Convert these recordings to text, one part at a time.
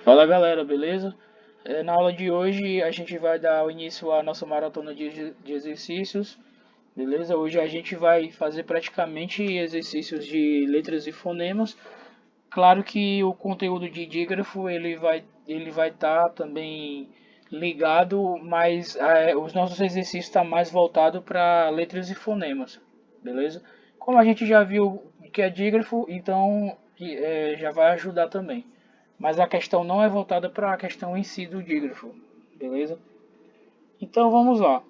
Fala galera, beleza? Na aula de hoje a gente vai dar início à nossa maratona de exercícios, beleza? Hoje a gente vai fazer praticamente exercícios de letras e fonemas. Claro que o conteúdo de dígrafo ele vai estar também ligado, mas os nossos exercícios estão mais voltados para letras e fonemas, beleza? Como a gente já viu que é dígrafo, então já vai ajudar também. Mas a questão não é voltada para a questão em si do dígrafo, beleza? Então vamos lá.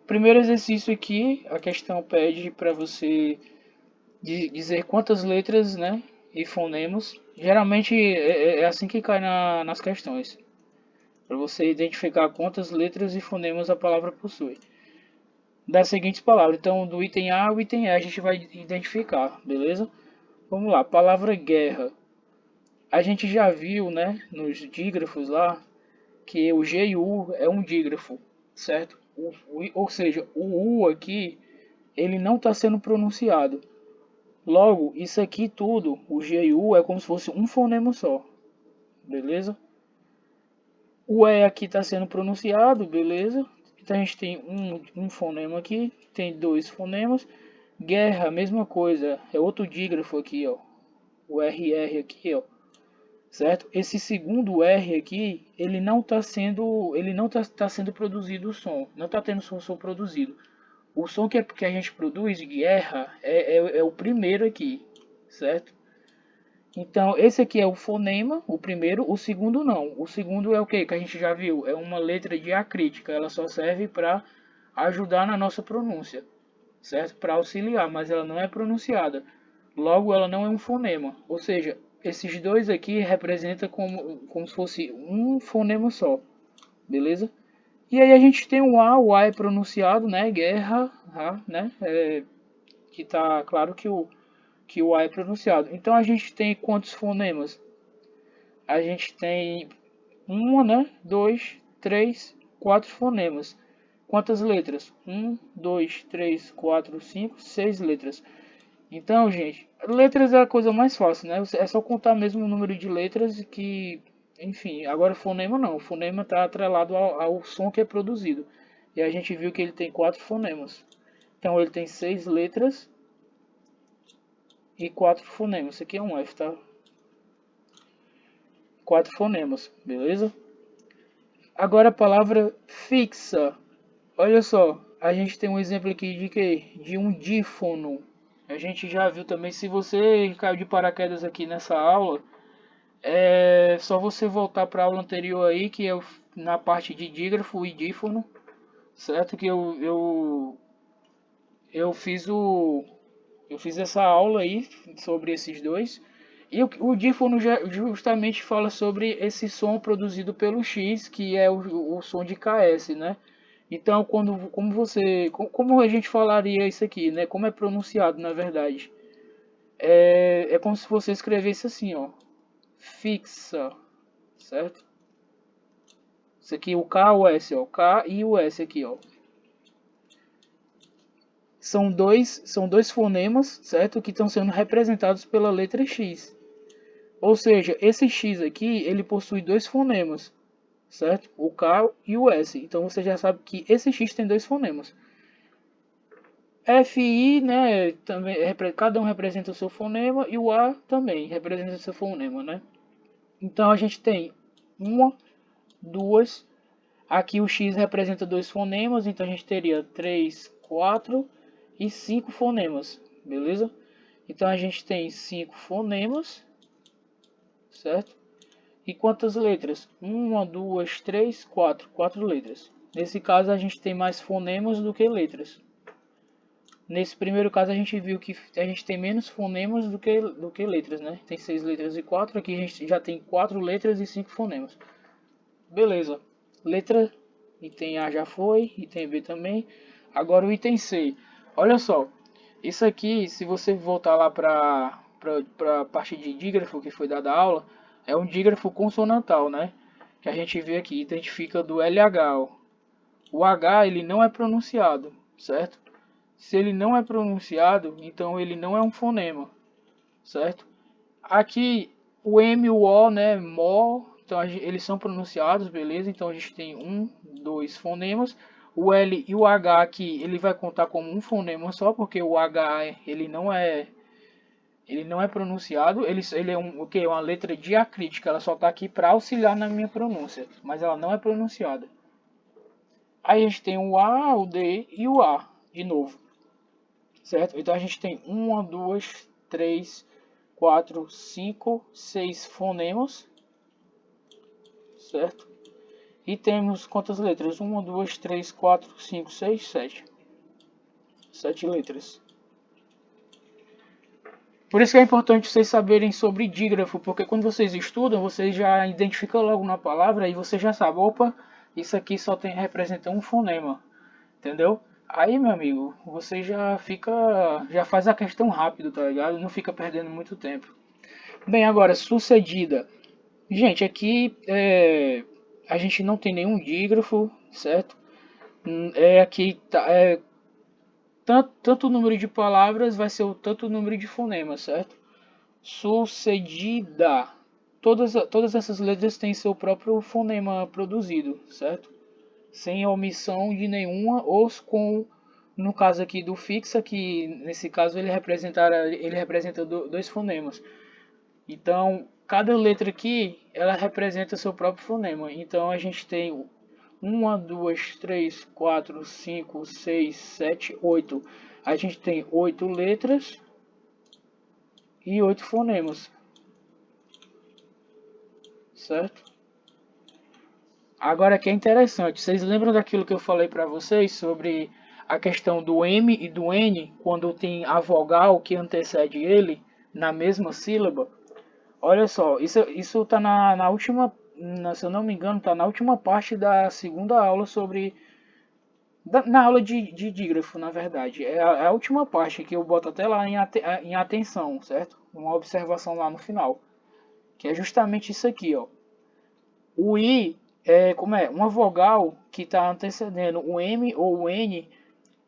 Primeiro exercício aqui, a questão pede para você dizer quantas letras, né, e fonemas. Geralmente é assim que cai nas questões, para você identificar quantas letras e fonemas a palavra possui. Das seguintes palavras, então do item A ao item E a gente vai identificar, beleza? Vamos lá, palavra guerra. A gente já viu, né, nos dígrafos lá, que o G e o U é um dígrafo, certo? Ou seja, o U aqui, ele não está sendo pronunciado. Logo, isso aqui tudo, o G e o U é como se fosse um fonema só, beleza? O E aqui está sendo pronunciado, beleza? Então a gente tem um fonema aqui, tem dois fonemas. Guerra, mesma coisa, é outro dígrafo aqui, ó. O RR aqui, ó. Certo? Esse segundo R aqui, ele não tá sendo produzido o som, não está tendo som produzido. O som que a gente produz, guerra, é o primeiro aqui, certo? Então, esse aqui é o fonema, o primeiro, o segundo não. O segundo é o que a gente já viu? É uma letra diacrítica, ela só serve para ajudar na nossa pronúncia, certo? Para auxiliar, mas ela não é pronunciada. Logo, ela não é um fonema. Ou seja, esses dois aqui representam como se fosse um fonema só, beleza? E aí a gente tem o A é pronunciado, né? Guerra, né? Que tá claro que o A é pronunciado. Então a gente tem quantos fonemas? A gente tem uma, né? Dois, três, quatro fonemas. Quantas letras? Um, dois, três, quatro, cinco, seis letras. Então, gente, letras é a coisa mais fácil, né? É só contar mesmo o número de letras que, enfim, agora fonema não. O fonema está atrelado ao som que é produzido. E a gente viu que ele tem quatro fonemas. Então ele tem seis letras e quatro fonemas. Isso aqui é um F, tá? Quatro fonemas, beleza? Agora a palavra fixa. Olha só, a gente tem um exemplo aqui de quê? De um dífono. A gente já viu também, se você caiu de paraquedas aqui nessa aula, é só você voltar para a aula anterior aí, que é na parte de dígrafo e dífono, certo? Que eu fiz eu fiz essa aula aí sobre esses dois. E o dífono justamente fala sobre esse som produzido pelo X, que é o som de KS, né? Então, como a gente falaria isso aqui, né? Como é pronunciado, na verdade? É como se você escrevesse assim, ó, fixa, certo? Isso aqui, o K, o S, ó, o K e o S aqui, ó. São dois fonemas, certo? Que estão sendo representados pela letra X. Ou seja, esse X aqui, ele possui dois fonemas, certo? O K e o S. Então você já sabe que esse X tem dois fonemas. F e I, né, também, cada um representa o seu fonema e o A também representa o seu fonema, né? Então a gente tem uma, duas, aqui o X representa dois fonemas, então a gente teria 3, 4 e 5 fonemas, beleza? Então a gente tem 5 fonemas, certo? E quantas letras? Uma, duas, três, quatro. Quatro letras. Nesse caso a gente tem mais fonemas do que letras. Nesse primeiro caso a gente viu que a gente tem menos fonemas do que letras, né? Tem seis letras e quatro. Aqui a gente já tem quatro letras e cinco fonemas. Beleza. Letra, item A já foi, item B também. Agora o item C. Olha só. Isso aqui, se você voltar lá para a parte de dígrafo que foi dada a aula, é um dígrafo consonantal, né? Que a gente vê aqui, identifica do LH. Ó. O H ele não é pronunciado, certo? Se ele não é pronunciado, então ele não é um fonema, certo? Aqui O M e o O, né, mo, então eles são pronunciados, beleza? Então a gente tem um, dois fonemas. O L e o H aqui, ele vai contar como um fonema só, porque o H ele não é pronunciado, ele é um, o que? Uma letra diacrítica, ela só está aqui para auxiliar na minha pronúncia, mas ela não é pronunciada. Aí a gente tem o A, o D e o A, de novo, certo? Então a gente tem uma, duas, três, quatro, cinco, seis fonemas, certo? E temos quantas letras? Uma, duas, três, quatro, cinco, seis, sete. Sete letras. Por isso que é importante vocês saberem sobre dígrafo, porque quando vocês estudam, vocês já identificam logo na palavra e você já sabe, opa, isso aqui só tem representa um fonema, entendeu? Aí, meu amigo, você já faz a questão rápido, tá ligado? Não fica perdendo muito tempo. Bem, agora, sucedida. Gente, aqui a gente não tem nenhum dígrafo, certo? Aqui tá, tanto o número de palavras vai ser o tanto o número de fonemas, certo? Sucedida. Todas essas letras têm seu próprio fonema produzido, certo? Sem omissão de nenhuma, ou com, no caso aqui do fixa, que nesse caso ele representa dois fonemas. Então, cada letra aqui, ela representa seu próprio fonema. Então, a gente tem uma, duas, três, quatro, cinco, seis, sete, oito. A gente tem oito letras e oito fonemas, certo? Agora que é interessante, vocês lembram daquilo que eu falei para vocês sobre a questão do M e do N, quando tem a vogal que antecede ele na mesma sílaba? Olha só, isso tá na última, se eu não me engano, tá na última parte da segunda aula sobre, na aula de dígrafo, na verdade. É a última parte que eu boto até lá em atenção, certo? Uma observação lá no final, que é justamente isso aqui, ó. O I como é? Uma vogal que está antecedendo o M ou o N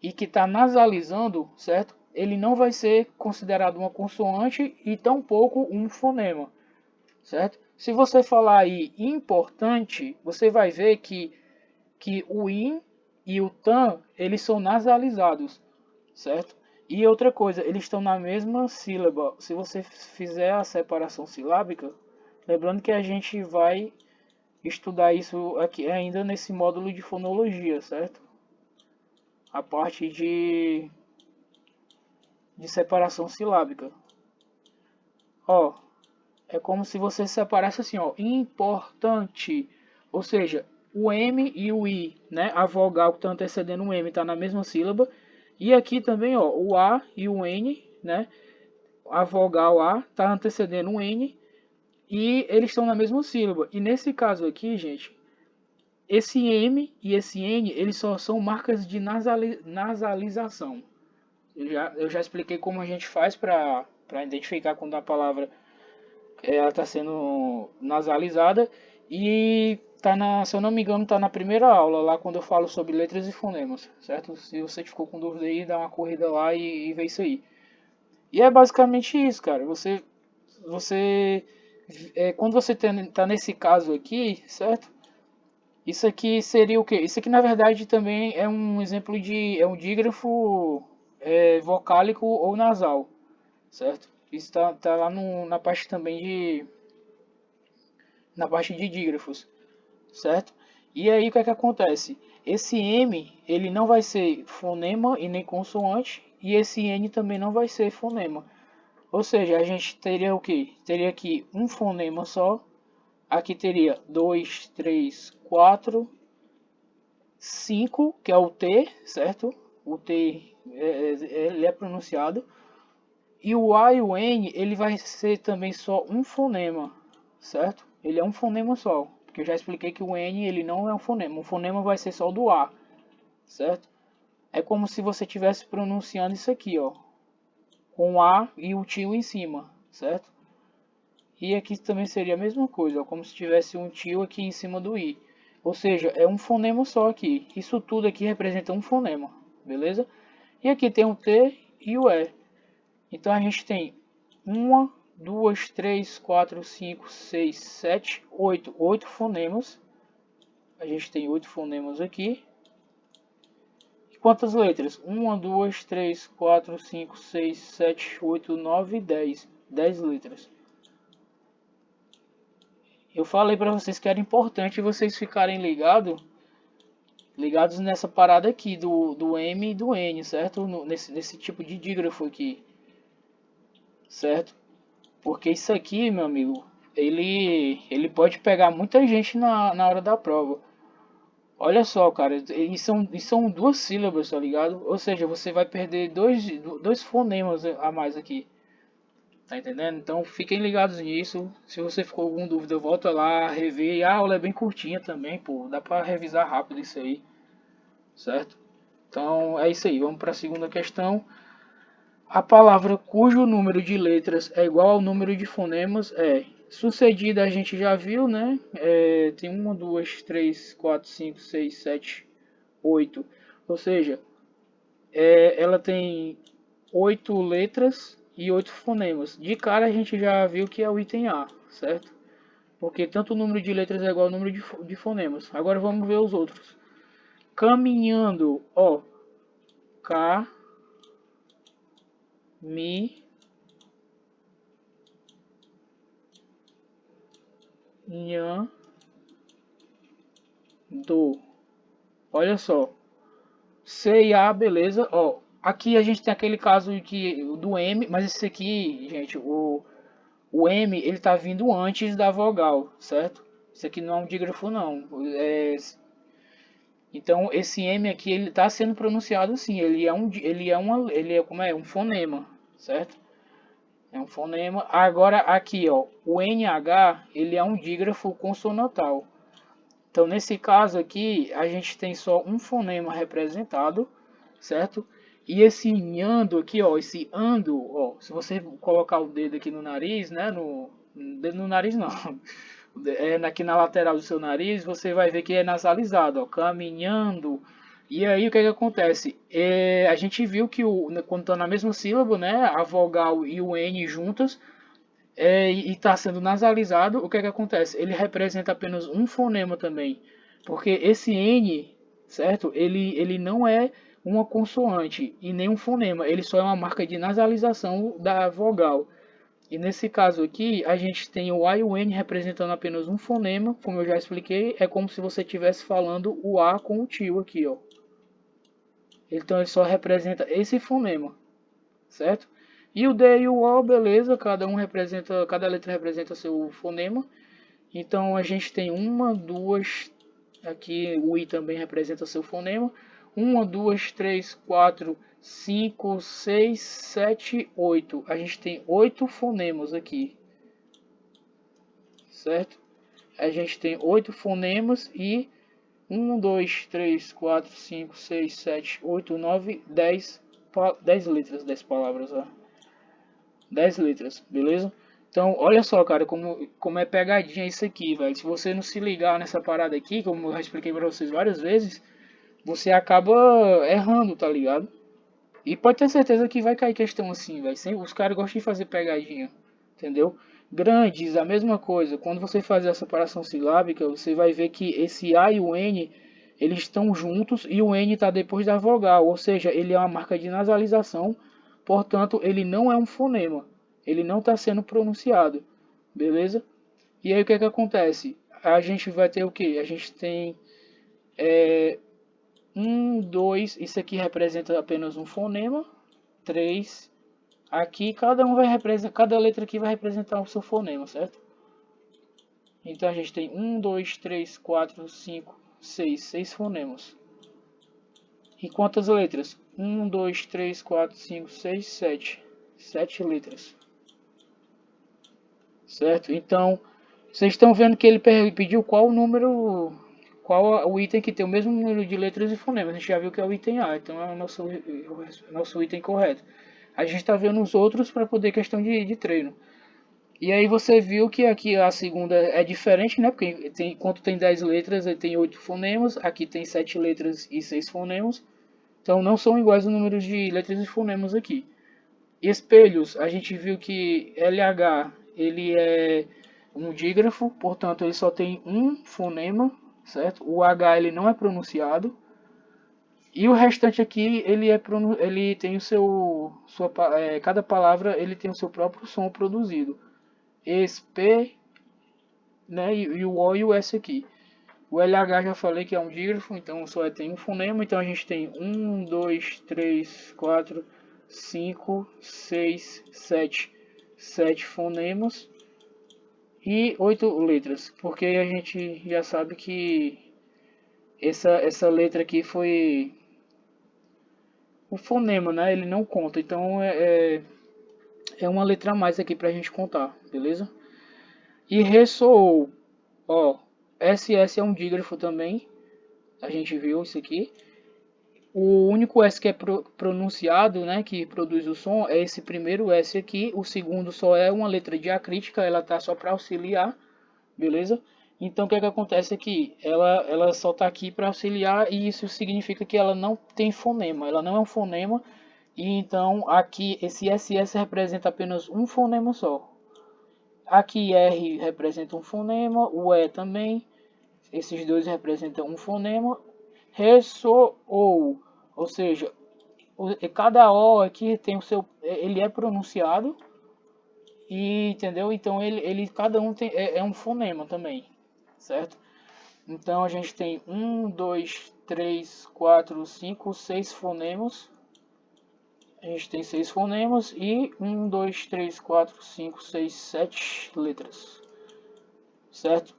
e que está nasalizando, certo? Ele não vai ser considerado uma consoante e tampouco um fonema, certo? Se você falar aí importante, você vai ver que o IN e o TAN, eles são nasalizados, certo? E outra coisa, eles estão na mesma sílaba. Se você fizer a separação silábica, lembrando que a gente vai estudar isso aqui ainda nesse módulo de fonologia, certo? A parte de separação silábica. Ó, é como se você separasse assim, ó, importante. Ou seja, o M e o I, né? A vogal que está antecedendo o M está na mesma sílaba. E aqui também, ó, o A e o N, né? A vogal A está antecedendo o N e eles estão na mesma sílaba. E nesse caso aqui, gente, esse M e esse N, eles só são marcas de nasalização. Eu já expliquei como a gente faz para identificar quando a palavra ela está sendo nasalizada e tá se eu não me engano, está na primeira aula, lá quando eu falo sobre letras e fonemas, certo? Se você ficou com dúvida aí, dá uma corrida lá e vê isso aí. E é basicamente isso, cara. Você quando você tá nesse caso aqui, certo? Isso aqui seria o quê? Isso aqui na verdade também é um exemplo é um dígrafo vocálico ou nasal, certo? Isso tá lá na parte também na parte de dígrafos, certo? E aí o que é que acontece? Esse M, ele não vai ser fonema e nem consoante, e esse N também não vai ser fonema. Ou seja, a gente teria o quê? Teria aqui um fonema só, aqui teria 2, 3, 4, 5, que é o T, certo? O T ele é pronunciado. E o A e o N, ele vai ser também só um fonema, certo? Ele é um fonema só, porque eu já expliquei que o N ele não é um fonema. O fonema vai ser só o do A, certo? É como se você estivesse pronunciando isso aqui, ó, com o A e o tio em cima, certo? E aqui também seria a mesma coisa, ó, como se tivesse um tio aqui em cima do I. Ou seja, é um fonema só aqui. Isso tudo aqui representa um fonema, beleza? E aqui tem o T e o E. Então a gente tem uma, 2, 3, 4, 5, 6, 7, 8. 8 fonemas. A gente tem 8 fonemas aqui. E quantas letras? 1, 2, 3, 4, 5, 6, 7, 8, 9, 10. 10 letras. Eu falei para vocês que era importante vocês ficarem ligados nessa parada aqui do M e do N, certo? Nesse tipo de dígrafo aqui, certo? Porque isso aqui, meu amigo, ele pode pegar muita gente na hora da prova. Olha só, cara, e são duas sílabas, tá ligado? Ou seja, você vai perder dois fonemas a mais aqui. Tá entendendo? Então fiquem ligados nisso. Se você ficou com alguma dúvida, volta lá, rever. E a aula é bem curtinha também, pô. Dá pra revisar rápido isso aí, certo? Então é isso aí. Vamos para a segunda questão. A palavra cujo número de letras é igual ao número de fonemas é sucedida, a gente já viu, né? Tem 1, 2, 3, 4, 5, 6, 7, 8. Ou seja, ela tem 8 letras e 8 fonemas. De cara a gente já viu que é o item A, certo? Porque tanto o número de letras é igual ao número de fonemas. Agora vamos ver os outros. Caminhando, ó. Ca, mi, nhan, do. Olha só. C e A, beleza. Ó, aqui a gente tem aquele caso do M, mas esse aqui, gente, o M, ele tá vindo antes da vogal, certo? Isso aqui não é um dígrafo, não. Então, esse M aqui, ele tá sendo pronunciado assim. Como é? Um fonema, certo? É um fonema. Agora, aqui, ó, o NH, ele é um dígrafo consonantal. Então, nesse caso aqui, a gente tem só um fonema representado, certo? E esse nhando aqui, ó, esse ando, ó, se você colocar o dedo aqui no nariz, né, dedo no nariz não, aqui na lateral do seu nariz, você vai ver que é nasalizado, ó, caminhando. E aí o que acontece? A gente viu que quando está na mesma sílaba, né, a vogal e o N juntas, e está sendo nasalizado, o que acontece? Ele representa apenas um fonema também, porque esse N, certo? Ele não é uma consoante e nem um fonema, ele só é uma marca de nasalização da vogal. E nesse caso aqui, a gente tem o A e o N representando apenas um fonema, como eu já expliquei, é como se você estivesse falando o A com o tio aqui, ó. Então ele só representa esse fonema, certo? E o D e o O, beleza, cada letra representa seu fonema. Então a gente tem uma, duas, aqui o I também representa seu fonema. 1, 2, 3, 4, 5, 6, 7, 8. A gente tem 8 fonemas aqui, certo? A gente tem 8 fonemas e 1, 2, 3, 4, 5, 6, 7, 8, 9, 10, 10 letras, 10 palavras, ó. 10 letras, beleza? Então, olha só, cara, como é pegadinha isso aqui, velho. Se você não se ligar nessa parada aqui, como eu já expliquei pra vocês várias vezes, você acaba errando, tá ligado? E pode ter certeza que vai cair questão assim, velho. Os caras gostam de fazer pegadinha, entendeu? Grandes, a mesma coisa. Quando você faz a separação silábica, você vai ver que esse A e o N, eles estão juntos e o N está depois da vogal. Ou seja, ele é uma marca de nasalização, portanto, ele não é um fonema. Ele não está sendo pronunciado, beleza? E aí o que é que acontece? A gente vai ter o que? A gente tem 1, 2, isso aqui representa apenas um fonema. 3, aqui cada letra aqui vai representar o seu fonema, certo? Então a gente tem 1, 2, 3, 4, 5, 6, 6 fonemas. E quantas letras? 1, 2, 3, 4, 5, 6, 7. 7 letras. Certo? Então, vocês estão vendo que ele pediu qual o número, qual o item que tem o mesmo número de letras e fonemas. A gente já viu que é o item A, então é o nosso item correto. A gente está vendo os outros para poder questão de treino. E aí você viu que aqui a segunda é diferente, né? Porque enquanto tem 10 letras, ele tem 8 fonemas. Aqui tem 7 letras e 6 fonemas. Então não são iguais os números de letras e fonemas aqui. Espelhos, a gente viu que LH ele é um dígrafo, portanto ele só tem um fonema, certo? O H ele não é pronunciado. E o restante aqui ele tem o seu cada palavra ele tem o seu próprio som produzido. SP, né? E o O e o S aqui. O LH já falei que é um dígrafo, então só tem um fonema. Então a gente tem um, dois, três, quatro, cinco, seis, sete fonemas e 8 letras. Porque a gente já sabe que essa letra aqui foi o fonema, né? Ele não conta. Então é uma letra a mais aqui pra gente contar, beleza? E ressoou, ó, SS é um dígrafo também. A gente viu isso aqui. O único S que é pronunciado, né, que produz o som, é esse primeiro S aqui. O segundo só é uma letra diacrítica, ela tá só para auxiliar, beleza? Então o que é que acontece aqui? Ela só tá aqui para auxiliar e isso significa que ela não tem fonema. Ela não é um fonema e então aqui esse SS representa apenas um fonema só. Aqui R representa um fonema, o E também. Esses dois representam um fonema. Ressoou, ou seja, cada O aqui tem o seu, ele é pronunciado e entendeu? Então ele cada um tem, é um fonema também, certo? Então a gente tem um, dois, três, quatro, cinco, seis fonemas. A gente tem 6 fonemas e um, dois, três, quatro, cinco, seis, 7 letras, certo?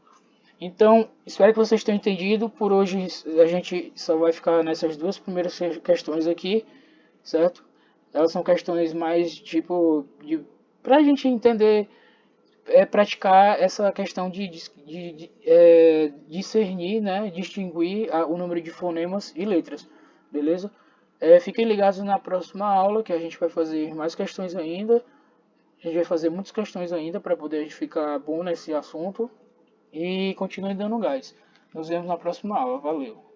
Então, espero que vocês tenham entendido. Por hoje a gente só vai ficar nessas duas primeiras questões aqui, certo? Elas são questões mais tipo para a gente entender, praticar essa questão de discernir, né, distinguir o número de fonemas e letras, beleza? Fiquem ligados na próxima aula que a gente vai fazer mais questões ainda. A gente vai fazer muitas questões ainda para poder ficar bom nesse assunto. E continue dando gás. Nos vemos na próxima aula. Valeu!